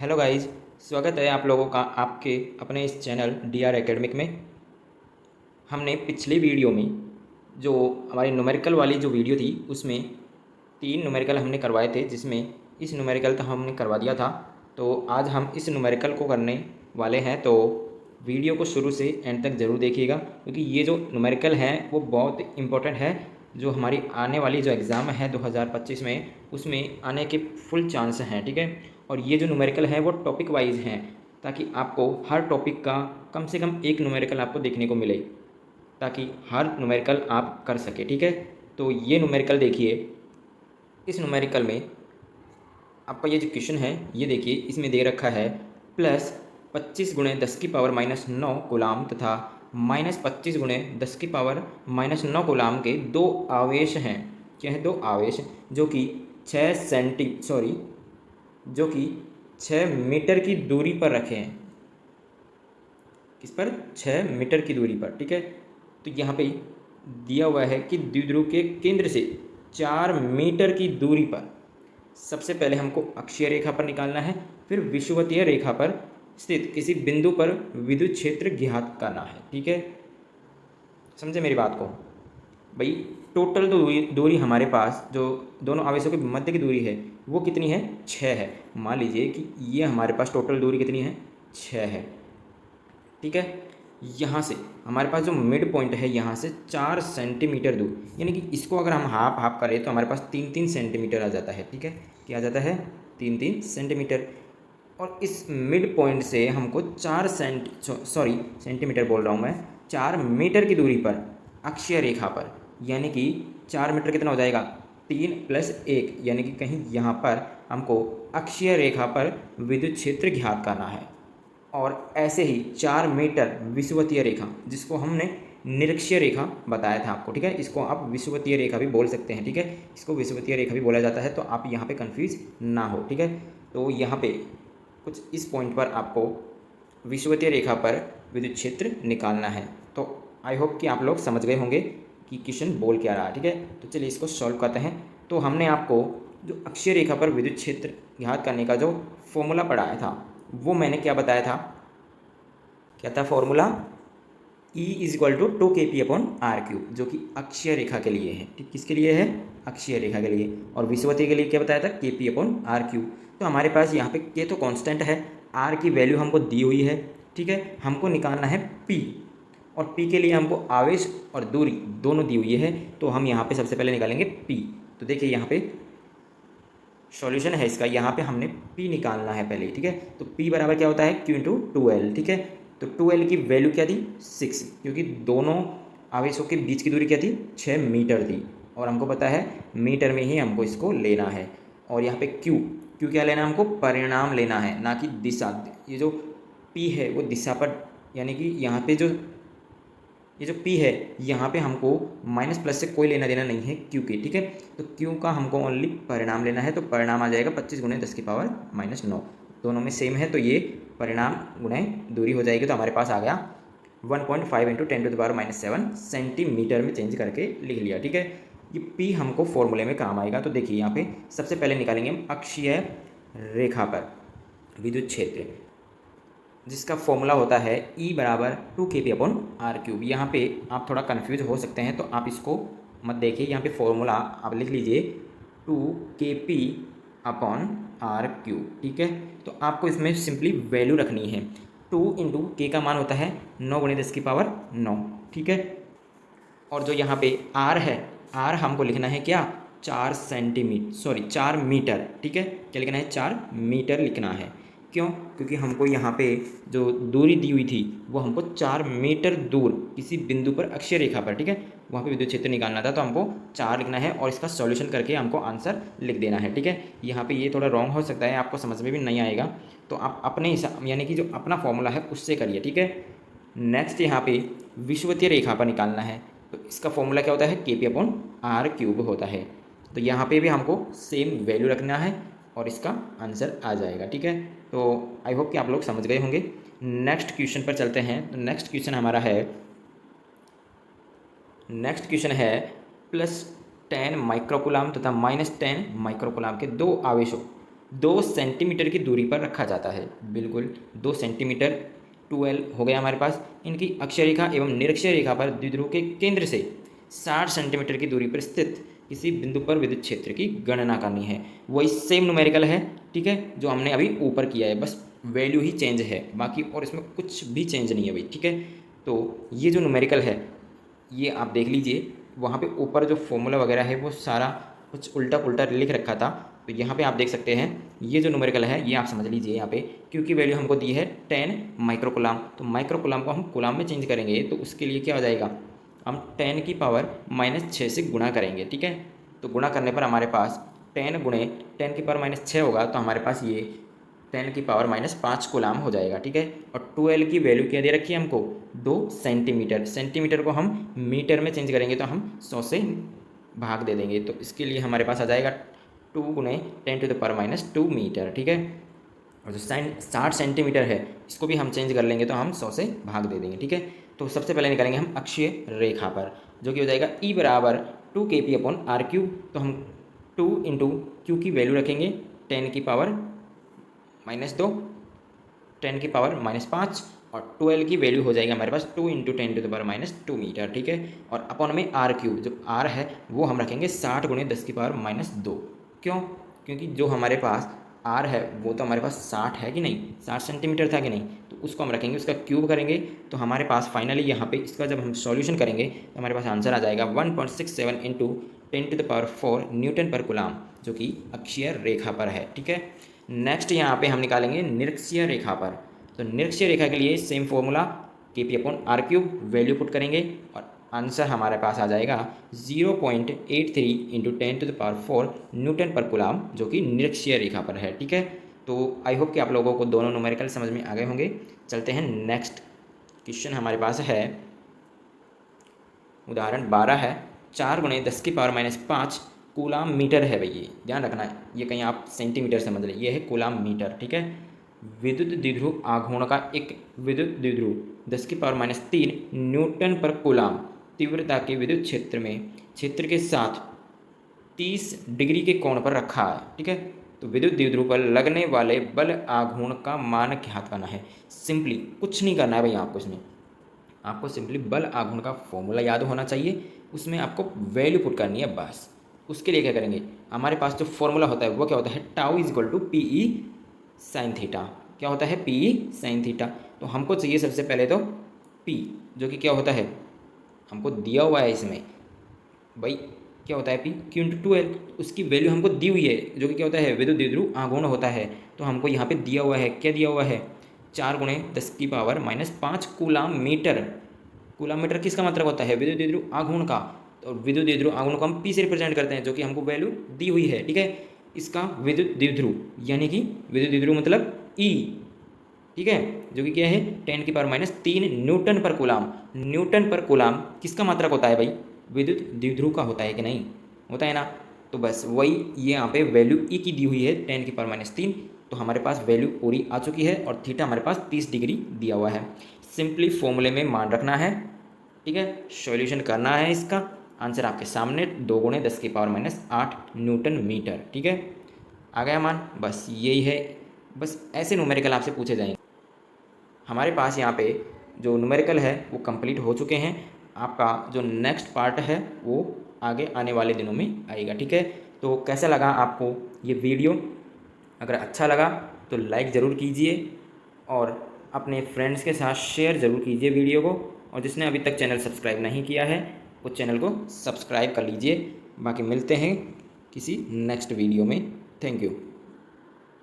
Hello guys, स्वागत है आप लोगों का आपके अपने इस चैनल डी आर एकेडमिक में। हमने पिछली वीडियो में जो हमारी न्यूमेरिकल वाली जो वीडियो थी उसमें 3 न्यूमेरिकल हमने करवाए थे, जिसमें इस न्यूमेरिकल तो हमने करवा दिया था। तो आज हम इस न्यूमेरिकल को करने वाले हैं, तो वीडियो को शुरू से एंड तक ज़रूर देखिएगा, क्योंकि ये जो न्यूमेरिकल है वो बहुत इम्पोर्टेंट है। जो हमारी आने वाली जो एग्ज़ाम है 2025 में, उसमें आने के फुल चांस हैं, ठीक है। और ये जो न्यूमेरिकल है वो टॉपिक वाइज हैं, ताकि आपको हर टॉपिक का कम से कम एक न्यूमेरिकल आपको देखने को मिले, ताकि हर न्यूमेरिकल आप कर सके, ठीक है। तो ये न्यूमेरिकल देखिए, इस न्यूमेरिकल में आपका ये जो क्वेश्चन है ये देखिए, इसमें दे रखा है प्लस 25 × 10⁻⁹ कूलाम तथा -25 × 10⁻⁻⁹ कूलाम के दो आवेश हैं। क्या है? दो आवेश जो कि 6 मीटर की दूरी पर रखे हैं। किस पर? 6 मीटर की दूरी पर, ठीक है। तो यहाँ पे दिया हुआ है कि द्विध्रुव के केंद्र से 4 मीटर की दूरी पर सबसे पहले हमको अक्षीय रेखा पर निकालना है, फिर विषुवतीय रेखा पर स्थित किसी बिंदु पर विद्युत क्षेत्र ज्ञात करना है, ठीक है। समझे मेरी बात को? भाई टोटल दूरी हमारे पास जो दोनों आवेशों के मध्य की दूरी है वो कितनी है? 6 है। मान लीजिए कि ये हमारे पास टोटल दूरी कितनी है? 6 है, ठीक है। यहाँ से हमारे पास जो मिड पॉइंट है यहाँ से 4 सेंटीमीटर दूर, यानी कि इसको अगर हम हाफ हाफ करें तो हमारे पास 3-3 सेंटीमीटर आ जाता है, ठीक है। क्या आ जाता है? 3-3 सेंटीमीटर। और इस मिड पॉइंट से हमको 4 सेंटीमीटर बोल रहा हूँ मैं, 4 मीटर की दूरी पर अक्षीय रेखा पर, यानी कि 4 मीटर कितना हो जाएगा? 3 + 1, यानी कि कहीं यहाँ पर हमको अक्षीय रेखा पर विद्युत क्षेत्र ज्ञात करना है। और ऐसे ही 4 मीटर विषुवतीय रेखा, जिसको हमने निरक्षीय रेखा बताया था आपको, ठीक है। इसको आप विषुवतीय रेखा भी बोल सकते हैं, ठीक है। इसको विषुवतीय रेखा भी बोला जाता है, तो आप यहाँ पे कंफ्यूज ना हो, ठीक है। तो यहाँ पे कुछ इस पॉइंट पर आपको विषुवतीय रेखा पर विद्युत क्षेत्र निकालना है। तो आई होप कि आप लोग समझ गए होंगे कि क्वेश्चन बोल क्या रहा है, ठीक है। तो चलिए इसको सॉल्व करते हैं। तो हमने आपको जो अक्षीय रेखा पर विद्युत क्षेत्र ज्ञात करने का जो फॉर्मूला पढ़ाया था वो मैंने क्या बताया था? क्या था फॉर्मूला? E = 2kp/r³, जो कि अक्षीय रेखा के लिए है, ठीक। किसके लिए है? अक्षीय रेखा के लिए। और विषुवतीय के लिए क्या बताया था? kp/r³। तो हमारे पास यहाँ पे k तो कांस्टेंट है, r की वैल्यू हमको दी हुई है, ठीक है। हमको निकालना है p, और p के लिए हमको आवेश और दूरी दोनों दी हुई है। तो हम यहाँ पे सबसे पहले निकालेंगे p। तो देखिए यहाँ पे सॉल्यूशन है इसका, यहाँ पे हमने p निकालना है पहले, ठीक है। तो p बराबर क्या होता है? q × 2l, ठीक है। तो 2l की वैल्यू क्या थी? 6, क्योंकि दोनों आवेशों के बीच की दूरी क्या थी? 6 मीटर थी, और हमको पता है मीटर में ही हमको इसको लेना है। और यहाँ पे q क्या लेना है हमको? परिणाम लेना है, ना कि दिशा। ये जो p है वो दिशा पर, यानी कि यहाँ पे जो ये जो p है यहाँ पे हमको माइनस प्लस से कोई लेना देना नहीं है q के, ठीक है। तो q का हमको ओनली परिणाम लेना है, तो परिणाम आ जाएगा 25 × 10⁻⁹ दोनों में सेम है, तो ये परिणाम गुणे दूरी हो जाएगी। तो हमारे पास आ गया 1.5 × 10⁻⁷ सेंटीमीटर में चेंज करके लिख लिया, ठीक है। ये p हमको फॉर्मूले में काम आएगा। तो देखिए यहाँ पे सबसे पहले निकालेंगे हम अक्षीय रेखा पर विद्युत क्षेत्र, जिसका फॉर्मूला होता है E = 2kp/r³। यहाँ पे आप थोड़ा कन्फ्यूज हो सकते हैं, तो आप इसको मत देखिए। यहाँ पे फॉर्मूला आप लिख लीजिए 2kp/r³, ठीक है। तो आपको इसमें सिंपली वैल्यू रखनी है। 2 × k का मान होता है 9 × 10⁹ ठीक है। और जो यहाँ पे r है, r हमको लिखना है क्या? 4 मीटर, ठीक है। क्या लिखना है? 4 मीटर लिखना है। क्यों? क्योंकि हमको यहाँ पे जो दूरी दी हुई थी वो हमको 4 मीटर दूर किसी बिंदु पर अक्षीय रेखा पर, ठीक है, वहाँ पे विद्युत क्षेत्र निकालना था। तो हमको 4 लिखना है और इसका सॉल्यूशन करके हमको आंसर लिख देना है, ठीक है। यहाँ पे ये थोड़ा रॉन्ग हो सकता है, आपको समझ में भी नहीं आएगा, तो आप अपने हिसाब, यानी कि जो अपना फॉर्मूला है उससे करिए, ठीक है। नेक्स्ट यहाँ पे विषुवतीय रेखा पर निकालना है, तो इसका फॉर्मूला क्या होता है? kp/r³ होता है। तो यहाँ पे भी हमको सेम वैल्यू रखना है और इसका आंसर आ जाएगा, ठीक है। तो आई होप कि आप लोग समझ गए होंगे। नेक्स्ट क्वेश्चन पर चलते हैं। तो नेक्स्ट क्वेश्चन है +10 माइक्रोकूलाम तथा -10 माइक्रोकूलाम के दो आवेशों 2 सेंटीमीटर की दूरी पर रखा जाता है। बिल्कुल 2 सेंटीमीटर 12 हो गया हमारे पास। इनकी अक्षीय रेखा एवं निरक्षीय रेखा पर द्विध्रुव के केंद्र से 60 सेंटीमीटर की दूरी पर स्थित किसी बिंदु पर विद्युत क्षेत्र की गणना करनी है। वही सेम न्यूमेरिकल है, ठीक है, जो हमने अभी ऊपर किया है, बस वैल्यू ही चेंज है, बाकी और इसमें कुछ भी चेंज नहीं है भाई, ठीक है। तो ये जो न्यूमेरिकल है ये आप देख लीजिए, वहाँ पे ऊपर जो फॉर्मूला वगैरह है वो सारा कुछ उल्टा पुल्टा लिख रखा था, तो यहाँ पे आप देख सकते हैं ये जो न्यूमेरिकल है ये आप समझ लीजिए यहाँ पे, क्योंकि वैल्यू हमको दी है 10 माइक्रोकुलाम, तो माइक्रोकुलाम को हम कुलाम में चेंज करेंगे, तो उसके लिए क्या हो जाएगा, हम 10 की पावर -6 से गुणा करेंगे, ठीक है। तो गुणा करने पर हमारे पास 10 गुणे 10 की पावर -6 होगा, तो हमारे पास ये 10 की पावर -5 कुलाम हो जाएगा, ठीक है। और 12 की वैल्यू क्या दे रखी है हमको, 2 सेंटीमीटर। सेंटीमीटर को हम मीटर में चेंज करेंगे तो हम 100 से भाग दे देंगे, तो इसके लिए हमारे पास आ जाएगा 2 गुणे 10⁻²मीटर, ठीक है। और जो 60 सेंटीमीटर है इसको भी हम चेंज कर लेंगे तो हम 100 से भाग दे देंगे, ठीक है। तो सबसे पहले निकालेंगे हम अक्षीय रेखा पर, जो कि हो जाएगा E बराबर 2kp/r³। तो हम 2 इंटू क्यू की वैल्यू रखेंगे 10 की पावर -2, 10 की पावर -5, और 12 की वैल्यू हो जाएगी हमारे पास 2 इंटू 10⁻² मीटर, ठीक है। और अपॉन में r³, जो r है वो हम रखेंगे 60 गुणे 10 की पावर -2। क्यों? क्योंकि जो हमारे पास r है वो तो हमारे पास 60 है कि नहीं, 60 सेंटीमीटर था कि नहीं, तो उसको हम रखेंगे, उसका क्यूब करेंगे, तो हमारे पास फाइनली यहाँ पे इसका जब हम सॉल्यूशन करेंगे तो हमारे पास आंसर आ जाएगा 1.67 इंटू 10⁴ न्यूटन पर कुलाम, जो कि अक्षीय रेखा पर है, ठीक है। नेक्स्ट यहाँ पे हम निकालेंगे निरक्षीय रेखा पर। तो निरक्षीय रेखा के लिए same formula kp/r³ value put करेंगे और आंसर हमारे पास आ जाएगा 0.83 इंटू 10⁴ न्यूटन पर कुलाम, जो कि निरक्षीय रेखा पर है, ठीक है। तो आई होप कि आप लोगों को दोनों न्यूमेरिकल समझ में आ गए होंगे। चलते हैं नेक्स्ट क्वेश्चन हमारे पास है, उदाहरण 12 है, 4 गुणे 10 की पावर -5 कूलाम मीटर है। भैया ध्यान रखना है, ये कहीं आप सेंटीमीटर समझ रहे, ये है कूलाम मीटर, ठीक है। विद्युत द्विध्रुव आघूर्ण का एक विद्युत द्विध्रुव 10 की पावर -3 न्यूटन पर कूलाम तीव्रता के विद्युत क्षेत्र में क्षेत्र के साथ 30 डिग्री के कोण पर रखा है, ठीक है। तो विद्युत द्विध्रुव पर लगने वाले बल आघूर्ण का मान ज्ञात करना है। सिंपली कुछ नहीं करना है भाई आपको, इसमें आपको सिंपली बल आघूर्ण का फॉर्मूला याद होना चाहिए, उसमें आपको वैल्यू पुट करनी है बस। उसके लिए क्या करेंगे, हमारे पास जो फॉर्मूला होता है वो क्या होता है, tau equal to PE sin theta. क्या होता है, PE sin थीटा। तो हमको चाहिए सबसे पहले तो P, जो कि क्या होता है, हमको दिया हुआ है इसमें भाई, क्या होता है P Q × 12, उसकी वैल्यू हमको दी हुई है, जो कि क्या होता है, विद्युत द्विध्रुव आघूर्ण होता है। तो हमको यहाँ पे दिया हुआ है, क्या दिया हुआ है, 4 गुणे 10 की power -5 coulomb metre. Coulomb metre किसका मतलब होता है, विद्युत द्विध्रुव आघूर्ण का। और विद्युत द्विध्रुव आघूर्ण को हम P से रिप्रेजेंट करते हैं, जो कि हमको वैल्यू दी हुई है, ठीक है। इसका विद्युत द्विध्रुव यानी कि विद्युत द्विध्रुव मतलब E, ठीक है, जो कि क्या है 10 की पावर -3 न्यूटन पर कूलाम। न्यूटन पर कूलाम किसका मात्रक होता है भाई, विद्युत द्विध्रुव का होता है कि नहीं, होता है ना। तो बस वही ये यहाँ पे वैल्यू E की दी हुई है 10 की पावर -3, तो हमारे पास वैल्यू पूरी आ चुकी है और थीटा हमारे पास 30 डिग्री दिया हुआ है। सिंपली फॉर्मूले में मान रखना है, ठीक है, सॉल्यूशन करना है, इसका आंसर आपके सामने 2 गुणे 10 की पावर -8 न्यूटन मीटर, ठीक है। आ गया मान, बस यही है, बस ऐसे न्यूमेरिकल आपसे पूछे जाएंगे। हमारे पास यहाँ पे जो न्यूमेरिकल है वो कंप्लीट हो चुके हैं। आपका जो नेक्स्ट पार्ट है वो आगे आने वाले दिनों में आएगा, ठीक है। तो कैसा लगा आपको ये वीडियो, अगर अच्छा लगा तो लाइक ज़रूर कीजिए और अपने फ्रेंड्स के साथ शेयर ज़रूर कीजिए वीडियो को, और जिसने अभी तक चैनल सब्सक्राइब नहीं किया है वो चैनल को सब्सक्राइब कर लीजिए। बाकी मिलते हैं किसी नेक्स्ट वीडियो में। Thank you.